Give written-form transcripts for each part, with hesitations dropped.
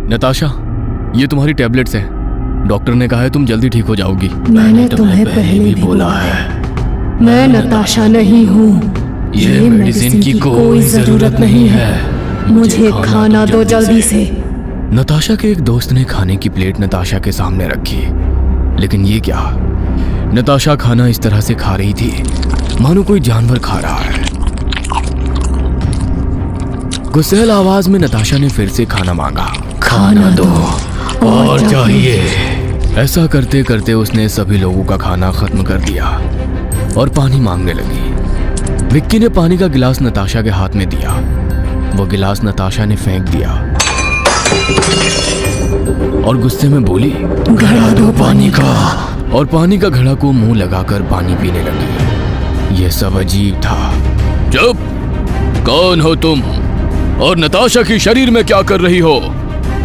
नताशा, ये तुम्हारी टैबलेट्स हैं। डॉक्टर ने कहा है तुम जल्दी ठीक हो जाओगी। मैंने तुम्हें पहले भी बोला है, मैं नताशा नहीं हूँ। ये मेडिसिन की कोई जरूरत नहीं है। मुझे खाना दो जल्दी से। नताशा के एक दोस्त ने खाने की प्लेट नताशा के सामने रखी, लेकिन ये क्या, नताशा खाना इस तरह से खा रही थी मानो कोई जानवर खा रहा है। गुस्सैल आवाज में नताशा ने फिर से खाना मांगा। खाना दो और चाहिए। ऐसा करते करते उसने सभी लोगों का खाना खत्म कर दिया और पानी मांगने लगी। विक्की ने पानी का गिलास नताशा के हाथ में दिया। वो गिलास नताशा ने फेंक दिया और गुस्से में बोली, घड़ा दो पानी का। और पानी का घड़ा को मुंह लगाकर पानी पीने लगी। यह सब अजीब था। चुप! कौन हो तुम और नताशा की शरीर में क्या कर रही हो?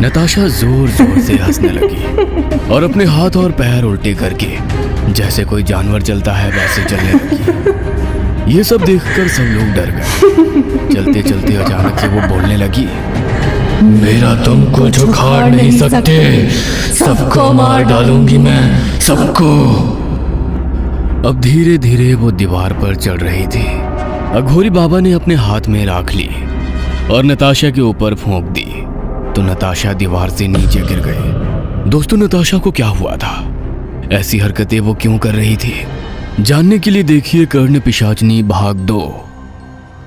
नताशा जोर जोर से हंसने लगी और अपने हाथ और पैर उल्टे करके जैसे कोई जानवर चलता है वैसे चलने लगी। ये सब देखकर सब लोग डर गए। चलते चलते अचानक से वो बोलने लगी, मेरा तुम कुछ उखाड़ नहीं सकते, सबको मार डालूंगी मैं, सबको। अब धीरे धीरे वो दीवार पर चढ़ रही थी। अघोरी बाबा ने अपने हाथ में राख ली और नताशा के ऊपर फूंक दी तो नताशा दीवार से नीचे गिर गई। दोस्तों, नताशा को क्या हुआ था? ऐसी हरकतें वो क्यों कर रही थी? जानने के लिए देखिए कर्ण पिशाचनी भाग 2।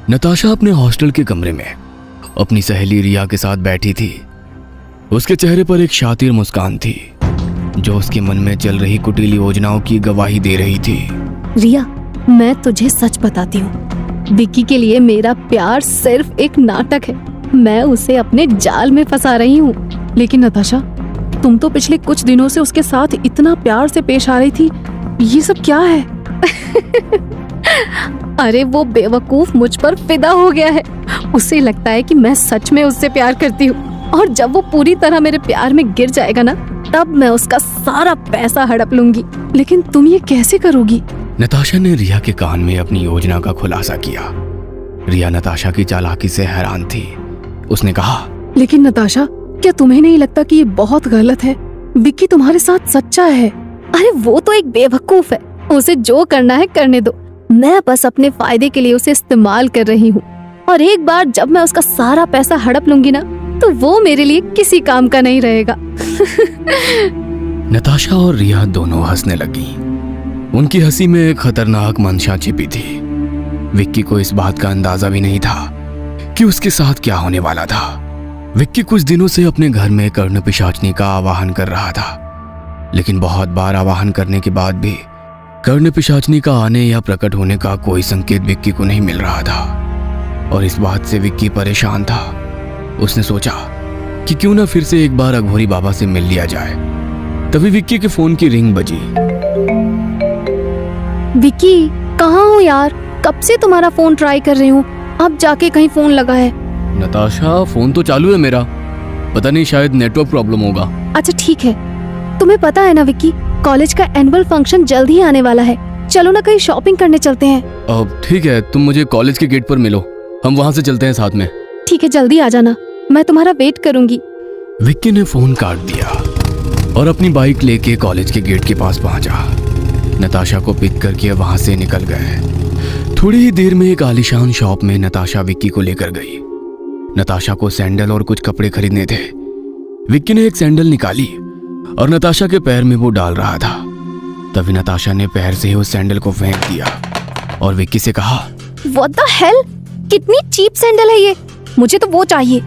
नताशा अपने हॉस्टल के कमरे में अपनी सहेली रिया के साथ बैठी थी। उसके चेहरे पर एक शातिर मुस्कान थी जो उसके मन में चल रही कुटिल योजनाओं की गवाही दे रही थी। रिया, मैं तुझे सच बताती हूँ, विक्की के लिए मेरा प्यार सिर्फ एक नाटक है। मैं उसे अपने जाल में फंसा रही हूँ। लेकिन नताशा, तुम तो पिछले कुछ दिनों से उसके साथ इतना प्यार से पेश आ रही थी, ये सब क्या है? अरे वो बेवकूफ मुझ पर फिदा हो गया है। उसे लगता है कि मैं सच में उससे प्यार करती हूँ और जब वो पूरी तरह मेरे प्यार में गिर जाएगा ना, तब मैं उसका सारा पैसा हड़प लूंगी। लेकिन तुम ये कैसे करोगी? नताशा ने रिया के कान में अपनी योजना का खुलासा किया। रिया नताशा की चालाकी से हैरान थी। उसने कहा, लेकिन नताशा, क्या तुम्हें नहीं लगता कि ये बहुत गलत है? विक्की तुम्हारे साथ सच्चा है। अरे वो तो एक बेवकूफ है, उसे जो करना है करने दो। मैं बस अपने फायदे के लिए उसे इस्तेमाल कर रही हूँ और एक बार जब मैं उसका सारा पैसा हड़प लूंगी ना, तो वो मेरे लिए किसी काम का नहीं रहेगा। नताशा और रिया दोनों हंसने लगी। उनकी हंसी में एक खतरनाक मंशा छिपी थी। विक्की को इस बात का अंदाजा भी नहीं था कि उसके साथ क्या होने वाला था। विक्की कुछ दिनों से अपने घर में कर्ण पिशाचनी का आवाहन कर रहा था, लेकिन बहुत बार आवाहन करने के बाद भी कर्ण पिशाचनी का आने या प्रकट होने का कोई संकेत विक्की को नहीं मिल रहा था और इस बात से विक्की परेशान था। उसने सोचा कि क्यों ना फिर से एक बार अघोरी बाबा से मिल लिया जाए। तभी विक्की के फोन की रिंग बजी। विक्की, कहाँ हो यार? कब से तुम्हारा फोन ट्राई कर रही हूँ, अब जाके कहीं फोन लगा है। नताशा, फोन तो चालू है मेरा, पता नहीं शायद नेटवर्क प्रॉब्लम होगा। अच्छा ठीक है। तुम्हें पता है ना विक्की, कॉलेज का एनुअल फंक्शन जल्द ही आने वाला है। चलो ना कहीं शॉपिंग करने चलते हैं। अब ठीक है, तुम मुझे कॉलेज के गेट पर मिलो, हम वहाँ से चलते हैं साथ में। ठीक है, जल्दी आ जाना, मैं तुम्हारा वेट करूंगी। विक्की ने फोन काट दिया और अपनी बाइक लेके कॉलेज के गेट के पास पहुंचा। नताशा को पिक करके वहां से निकल गए। थोड़ी ही देर में एक आलीशान शॉप में नताशा विक्की को लेकर गई। नताशा को सैंडल और कुछ कपड़े खरीदने थे। विक्की ने एक सैंडल निकाली और नताशा के पैर में वो डाल रहा था। तभी नताशा ने पैर से ही उस सैंडल को फेंक दिया और विक्की से कहा, What the hell? कितनी चीप सैंडल है ये, मुझे तो वो चाहिए।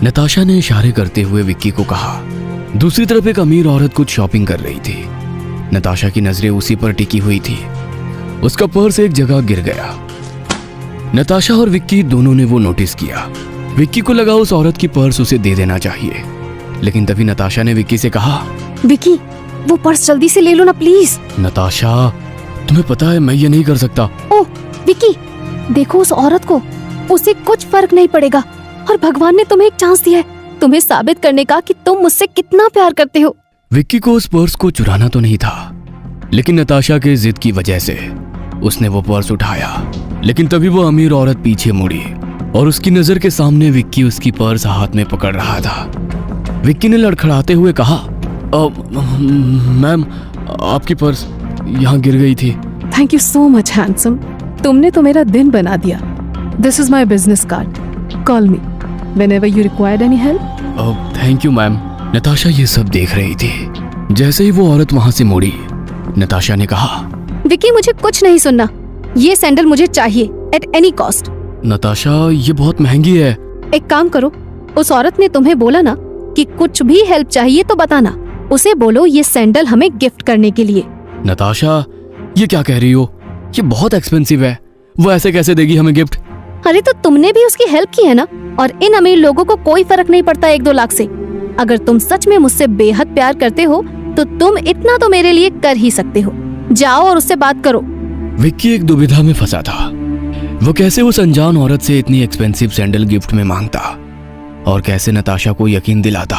नताशा ने इशारे करते हुए विक्की को कहा। दूसरी तरफ एक अमीर औरत कुछ शॉपिंग कर रही थी। नताशा की नजरें उसी पर टिकी हुई थी। उसका पर्स एक जगह गिर गया। नताशा और विक्की दोनों ने वो नोटिस किया। विक्की को लगा उस औरत की पर्स उसे दे देना चाहिए, लेकिन तभी नताशा ने विक्की से कहा, विक्की, वो पर्स जल्दी से ले लो ना प्लीज। नताशा, तुम्हें पता है मैं ये नहीं कर सकता। ओह विक्की, देखो उस औरत को, उसे कुछ फर्क नहीं पड़ेगा और भगवान ने तुम्हें एक चांस दिया है तुम्हें साबित करने का कि तुम मुझसे कितना प्यार करते हो। विक्की को उस पर्स को चुराना तो नहीं था, लेकिन नताशा के जिद की वजह से उसने वो पर्स उठाया। लेकिन तभी वो अमीर औरत पीछे मुड़ी और उसकी नजर के सामने विक्की उसकी पर्स हाथ में पकड़ रहा था। विक्की ने लड़खड़ाते हुए कहा, मैम आपकी पर्स यहाँ गिर गई थी। Thank you so much handsome, तुमने तो मेरा दिन बना दिया। This is my business card, call me whenever you required any help. Thank you ma'am. Natasha ये सब देख रही थी। जैसे ही वो औरत वहां से मुड़ी, नताशा ने कहा, विक्की मुझे कुछ नहीं सुनना, ये सैंडल मुझे चाहिए एट एनी कॉस्ट। नताशा ये बहुत महंगी है। एक काम करो, उस औरत ने तुम्हें बोला ना कि कुछ भी हेल्प चाहिए तो बताना, उसे बोलो ये सैंडल हमें गिफ्ट करने के लिए। नताशा ये क्या कह रही हो, ये बहुत एक्सपेंसिव है, वो ऐसे कैसे देगी हमें गिफ्ट। अरे तो तुमने भी उसकी हेल्प की है ना, और इन अमीर लोगों को कोई फर्क नहीं पड़ता 1-2 लाख से। अगर तुम सच में मुझसे बेहद प्यार करते हो तो तुम इतना तो मेरे लिए कर ही सकते हो। जाओ और उससे बात करो। विक्की एक दुविधा में फंसा था। वो कैसे उस अनजान औरत से इतनी एक्सपेंसिव सैंडल गिफ्ट में मांगता, और कैसे नताशा को यकीन दिलाता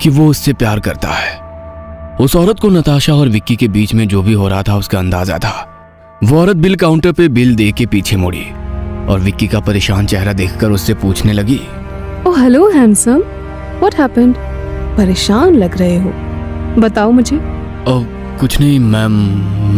कि वो उससे प्यार करता है। उस औरत को नताशा और विक्की के बीच में जो भी हो रहा था उसका अंदाजा था। वो औरत बिल काउंटर पे बिल दे के पीछे मुड़ी और विक्की का परेशान चेहरा देखकर उससे पूछने लगी, oh hello handsome, what happened? परेशान लग रहे हो, बताओ मुझे। कुछ नहीं मैम,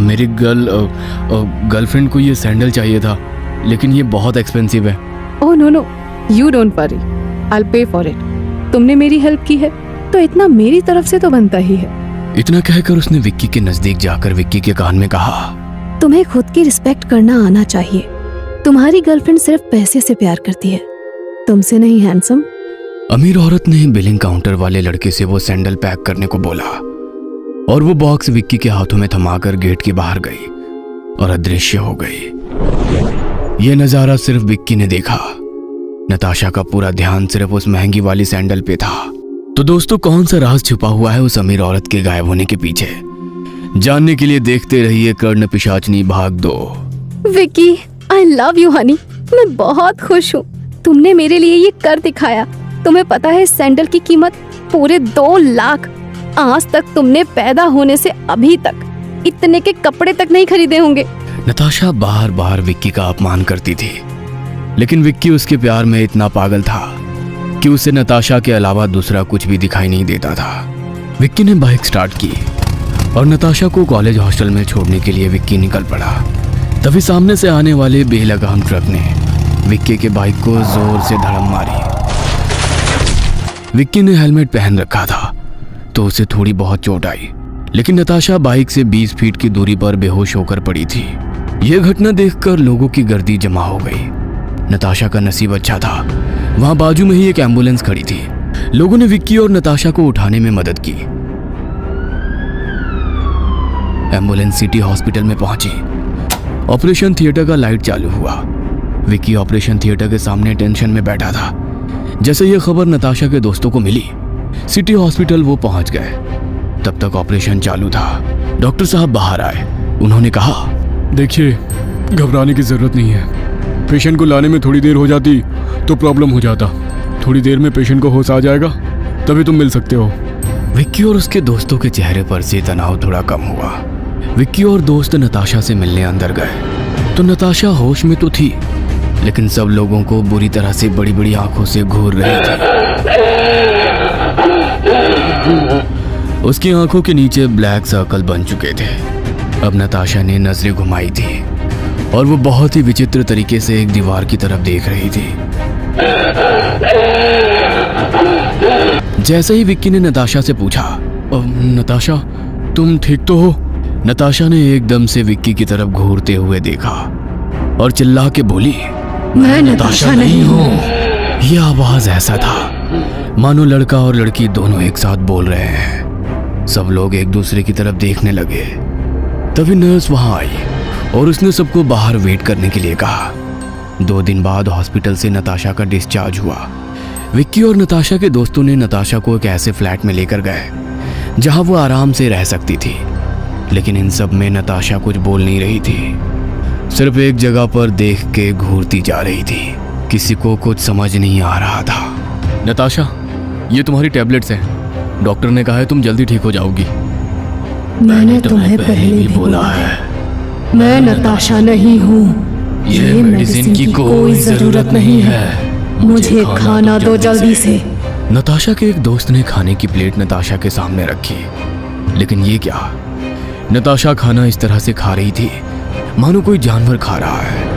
मेरी गर्लफ्रेंड को ये सैंडल चाहिए था, लेकिन ये बहुत एक्सपेंसिव है। Oh no, you don't worry, I will pay for it. तुमने मेरी हेल्प की है तो इतना मेरी तरफ से तो बनता ही है। इतना कहकर उसने विक्की के नजदीक जाकर विक्की के कान में कहा, तुम्हें खुद की रिस्पेक्ट करना आना चाहिए। तुम्हारी गर्लफ्रेंड सिर्फ पैसे से प्यार करती है, तुमसे नहीं हैंडसम। अमीर औरत ने बिलिंग काउंटर वाले लड़के से वो सैंडल पैक करने को बोला और वो बॉक्स विक्की के हाथों में थमाकर गेट के बाहर गई और अदृश्य हो गई। ये नजारा सिर्फ विक्की ने देखा। नताशा का पूरा ध्यान सिर्फ उस महंगी वाली सैंडल पे था। तो दोस्तों, कौन सा राज छुपा हुआ है उस अमीर औरत के गायब होने के पीछे? जानने के लिए देखते रहिए कर्ण पिशाचनी भाग 2। Vicky, I love you Honey, मैं बहुत खुश हूँ। तुमने मेरे लिए ये कर दिखाया। तुम्हें पता है इस सैंडल की कीमत पूरे 2 लाख। आज तक तुमने पैदा होने से अभी तक इतने के कपड़े तक नहीं खरीदे होंगे। नताशा बार बार विक्की का अपमान करती थी, लेकिन विक्की उसके प्यार में इतना पागल था कि उसे नताशा के अलावा दूसरा कुछ भी दिखाई नहीं देता था। विक्की ने बाइक स्टार्ट की और नताशा को कॉलेज हॉस्टल में छोड़ने के लिए विक्की निकल पड़ा। तभी सामने से आने वाले बेलगाम ट्रक ने विक्की के बाइक को जोर से धड़म मारी। विक्की ने हेलमेट पहन रखा था तो उसे थोड़ी बहुत चोट आई, लेकिन नताशा बाइक से 20 फीट की दूरी पर बेहोश होकर पड़ी थी। यह घटना देखकर लोगों की गर्दी जमा हो गई। नताशा का नसीब अच्छा था, वहां बाजू में ही एक एम्बुलेंस खड़ी थी। लोगों ने विक्की और नताशा को उठाने में मदद की। एम्बुलेंस सिटी हॉस्पिटल में पहुंची। ऑपरेशन थिएटर का लाइट चालू हुआ। विक्की ऑपरेशन थिएटर के सामने टेंशन में बैठा था। जैसे यह खबर नताशा के दोस्तों को मिली, सिटी हॉस्पिटल वो पहुंच गए। तब तक ऑपरेशन चालू था। डॉक्टर साहब बाहर आए। उन्होंने कहा, देखिए, घबराने की जरूरत नहीं है। पेशेंट को लाने में थोड़ी देर हो जाती तो प्रॉब्लम हो जाता। थोड़ी देर में पेशेंट को होश आ जाएगा, तभी तुम मिल सकते हो। विक्की और उसके दोस्तों के चेहरे पर से तनाव थोड़ा कम हुआ। विक्की और दोस्त नताशा से मिलने अंदर गए तो नताशा होश में तो थी, लेकिन सब लोगों को बुरी तरह से बड़ी बड़ी आंखों से घूर रही थी। उसकी आंखों के नीचे ब्लैक सर्कल बन चुके थे। अब नताशा ने नजरें घुमाई थी और वो बहुत ही विचित्र तरीके से एक दीवार की तरफ देख रही थी। जैसे ही विक्की ने नताशा से पूछा, नताशा तुम ठीक तो हो? नताशा ने एकदम से विक्की की तरफ घूरते हुए देखा और चिल्ला के बोली, मैं नताशा नहीं हूँ। यह आवाज ऐसा था मानो लड़का और लड़की दोनों एक साथ बोल रहे हैं। सब लोग एक दूसरे की तरफ देखने लगे। तभी नर्स वहां आई और उसने सबको बाहर वेट करने के लिए कहा। 2 दिन बाद हॉस्पिटल से नताशा का डिस्चार्ज हुआ। विक्की और नताशा के दोस्तों ने नताशा को एक ऐसे फ्लैट में लेकर गए जहां वो आराम से रह सकती थी, लेकिन इन सब में नताशा कुछ बोल नहीं रही थी। सिर्फ एक जगह पर देख के घूरती जा रही थी। किसी को कुछ समझ नहीं आ रहा था। नताशा, ये तुम्हारी टैबलेट्स हैं। डॉक्टर ने कहा है तुम जल्दी ठीक हो जाओगी। मैंने तुम्हें पहले भी बोला है, मैं नताशा नहीं हूँ। ये मेडिसिन की कोई जरूरत नहीं है। मुझे खाना दो जल्दी से। नताशा के एक दोस्त ने खाने की प्लेट नताशा के सामने रखी, लेकिन ये क्या, नताशा खाना इस तरह से खा रही थी मानो कोई जानवर खा रहा है।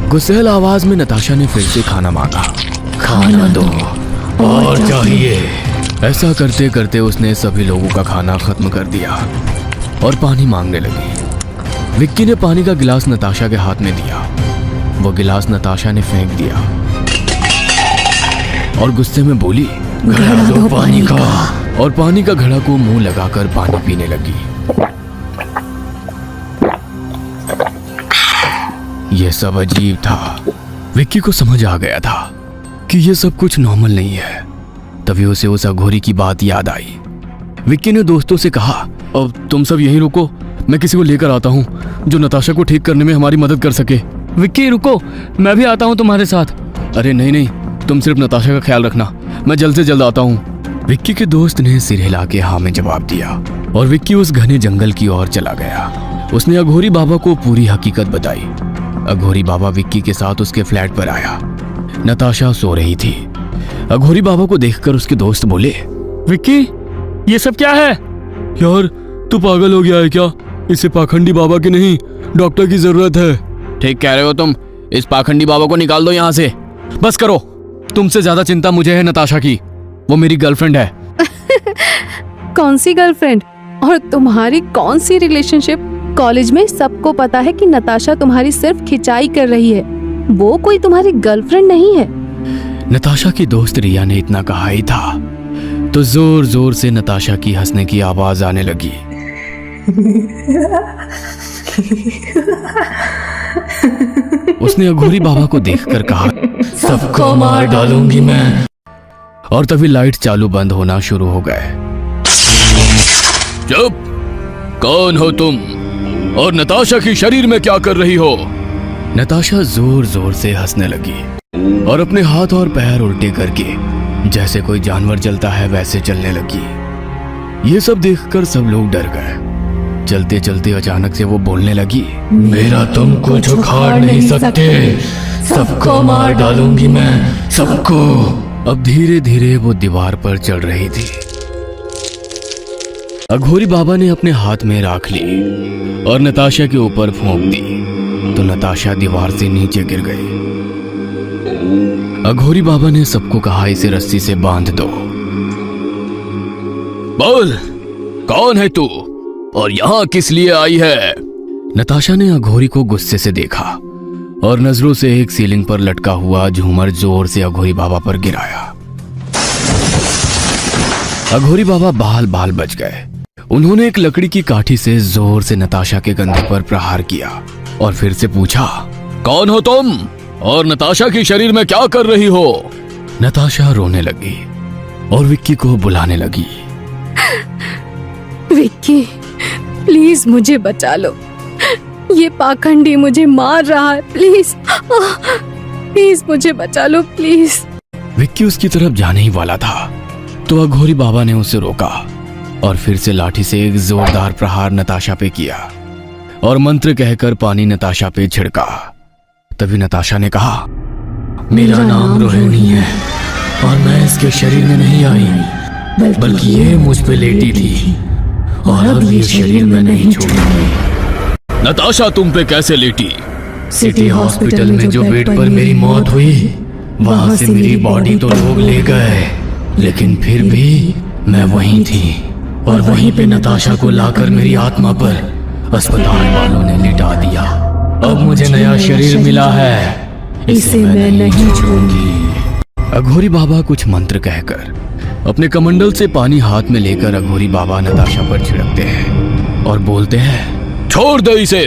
गुस्सैल आवाज में नताशा ने फिर से खाना मांगा। खाना दो और चाहिए। ऐसा करते करते उसने सभी लोगों का खाना खत्म कर दिया और पानी मांगने लगी। विक्की ने पानी का गिलास नताशा के हाथ में दिया। वो गिलास नताशा ने फेंक दिया और गुस्से में बोली, घड़ा दो पानी का। और पानी का घड़ा को मुंह लगाकर पानी पीने लगी। यह सब अजीब था। विक्की को समझ आ गया था कि यह सब कुछ नॉर्मल नहीं है। तभी उसे उस अघोरी की बात याद आई। विक्की ने दोस्तों से कहा, अब तुम सब यहीं रुको, मैं किसी को लेकर आता हूँ जो नताशा को ठीक करने में हमारी मदद कर सके। विक्की रुको, मैं भी आता हूँ तुम्हारे साथ। अरे नहीं नहीं, तुम सिर्फ नताशा का ख्याल रखना, मैं जल्द से जल्द आता हूँ। विक्की के दोस्त ने सिर हिला के हाँ में जवाब दिया और विक्की उस घने जंगल की ओर चला गया। उसने अघोरी बाबा को पूरी हकीकत बताई। अघोरी बाबा विक्की के साथ उसके फ्लैट पर आया। नताशा सो रही थी। अघोरी बाबा को देखकर उसके दोस्त बोले, विक्की ये सब क्या है? यार तू पागल हो गया है क्या? इसे पाखंडी बाबा की नहीं, डॉक्टर की जरूरत है। ठीक कह रहे हो तुम, इस पाखंडी बाबा को निकाल दो यहाँ से। बस करो, तुमसे ज्यादा चिंता मुझे है नताशा की। वो मेरी गर्लफ्रेंड है। कौन सी गर्लफ्रेंड और तुम्हारी कौन सी रिलेशनशिप? कॉलेज में सबको पता है कि नताशा तुम्हारी सिर्फ खिंचाई कर रही है, वो कोई तुम्हारी गर्लफ्रेंड नहीं है। नताशा की दोस्त रिया ने इतना कहा ही था तो जोर जोर से नताशा की हंसने की आवाज आने लगी। उसने अघोरी बाबा को देखकर कहा, सबको मार डालूंगी मैं। और तभी लाइट चालू बंद होना शुरू हो गए। चुप! कौन हो तुम और नताशा की शरीर में क्या कर रही हो? नताशा जोर जोर से हंसने लगी और अपने हाथ और पैर उल्टे करके जैसे कोई जानवर चलता है वैसे चलने लगी। ये सब देखकर सब लोग डर गए। चलते चलते अचानक से वो बोलने लगी, मेरा तुम कुछ उखाड़ नहीं सकते, सबको मार डालूंगी मैं, सबको। अब धीरे धीरे वो दीवार पर चढ़ रही थी। अघोरी बाबा ने अपने हाथ में राख ली और नताशा के ऊपर फूंक दी तो नताशा दीवार से नीचे गिर गई। अघोरी बाबा ने सबको कहा, इसे रस्सी से बांध दो। बोल, कौन है तू और यहाँ किस लिए आई है? नताशा ने अघोरी को गुस्से से देखा और नजरों से एक सीलिंग पर लटका हुआ झूमर जोर से अघोरी बाबा पर गिराया। अघोरी बाबा बाल बाल बच गए। उन्होंने एक लकड़ी की काठी से जोर से नताशा के कंधे पर प्रहार किया और फिर से पूछा, कौन हो तुम और नताशा की शरीर में क्या कर रही हो? नताशा रोने लगी और विक्की को बुलाने लगी। विक्की प्लीज मुझे बचा लो, ये पाखंडी मुझे मार रहा है, प्लीज प्लीज मुझे बचा लो प्लीज। विक्की उसकी तरफ जाने ही वाला था तो अघोरी बाबा ने उसे रोका और फिर से लाठी से एक जोरदार प्रहार नताशा पे किया और मंत्र कहकर पानी नताशा पे छिड़का। तभी नताशा ने कहा, मेरा नाम रोहिणी है और मैं इसके शरीर में नहीं आई, बल्कि ये मुझ पे लेटी थी और अब ये शरीर में नहीं छोड़ूंगी। नताशा तुम पे कैसे लेटी? सिटी हॉस्पिटल में जो बेड पर मेरी मौत हुई वहां से मेरी बॉडी तो लोग ले गए, लेकिन फिर भी मैं वहीं थी और वहीं पे नताशा को लाकर मेरी आत्मा पर अस्पताल वालों ने लिटा दिया। अब मुझे नया शरीर मिला है, इसे मैं नहीं छोड़ूंगी। अघोरी बाबा कुछ मंत्र कहकर अपने कमंडल से पानी हाथ में लेकर अघोरी बाबा नताशा पर छिड़कते हैं और बोलते हैं, छोड़ दे इसे।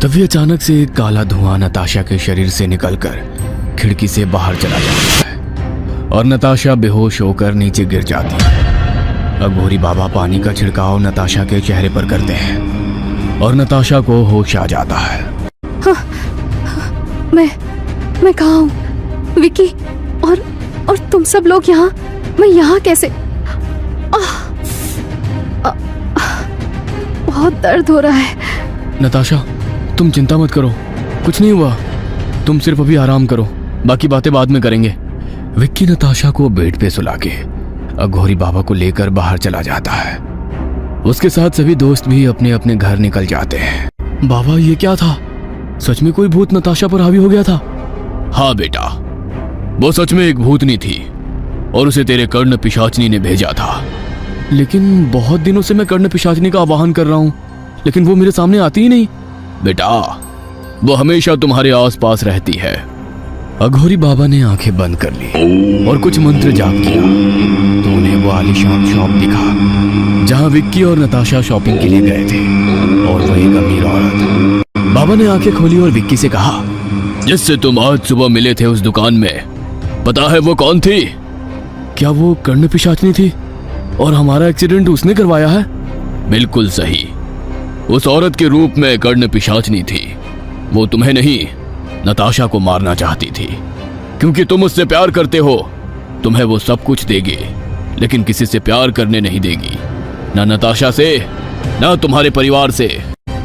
तभी अचानक से एक काला धुआं नताशा के शरीर से निकलकर खिड़की से बाहर चला जाता है और नताशा बेहोश होकर नीचे गिर जाती है। अघोरी बाबा पानी का छिड़काव नताशा के चेहरे पर करते हैं और नताशा को होश आ जाता है। मैं कहाँ हूँ? विक्की और तुम सब लोग यहाँ? मैं यहाँ कैसे? बहुत दर्द हो रहा है। नताशा तुम चिंता मत करो, कुछ नहीं हुआ, तुम सिर्फ अभी आराम करो, बाकी बातें बाद में करेंगे। विक्की नताशा को बेड पे सुला के अघोरी बाबा को लेकर बाहर चला जाता है। उसके साथ सभी दोस्त भी अपने अपने घर निकल जाते हैं। बाबा ये क्या था? सच में कोई भूत नताशा पर हावी हो गया था? हाँ बेटा, वो सच में एक भूतनी थी और उसे तेरे कर्ण पिशाचनी ने भेजा था। लेकिन बहुत दिनों से मैं कर्ण पिशाचनी का आवाहन कर रहा हूं, लेकिन वो मेरे सामने आती ही नहीं। बेटा, वो हमेशा तुम्हारे आसपास रहती है। अघोरी बाबा ने आंखें बंद कर ली और कुछ मंत्र जाप किया तो उन्हें वो आलीशान शॉप दिखा जहां विक्की और नताशा शॉपिंग के लिए गए थे, और वो एक अमीर औरत। बाबा ने आंखें खोली और विक्की से कहा, जिससे तुम आज सुबह मिले थे उस दुकान में, पता है वो कौन थी? क्या वो कर्ण पिशाचनी थी और हमारा एक्सीडेंट उसने करवाया है? बिल्कुल सही, उस औरत के रूप में कर्ण पिशाचनी थी। वो तुम्हें नहीं, नताशा को मारना चाहती थी, क्योंकि तुम उससे प्यार करते हो। तुम्हें वो सब कुछ देगी, लेकिन किसी से प्यार करने नहीं देगी, ना नताशा से, ना तुम्हारे परिवार से।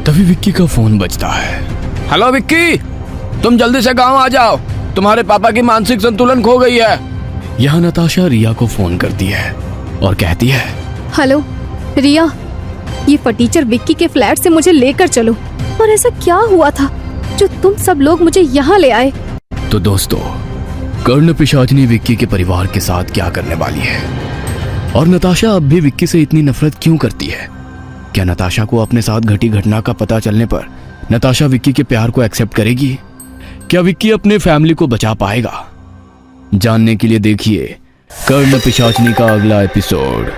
तभी विक्की का फोन बजता है। हेलो विक्की, तुम जल्दी से गांव आ जाओ, तुम्हारे पापा की मानसिक संतुलन खो गई है। यहाँ नताशा रिया को फोन करती है और कहती है, हेलो रिया, ये फटीचर विक्की के फ्लैट से मुझे लेकर चलो। और ऐसा क्या हुआ था जो तुम सब लोग मुझे यहाँ ले आए? तो दोस्तों, कर्ण पिशाचनी विक्की के परिवार के साथ क्या करने वाली है, और नताशा अब भी विक्की से इतनी नफरत क्यों करती है? क्या नताशा को अपने साथ घटी घटना का पता चलने पर नताशा विक्की के प्यार को एक्सेप्ट करेगी? क्या विक्की अपने फैमिली को बचा पाएगा? जानने के लिए देखिए कर्ण पिशाचनी का अगला एपिसोड।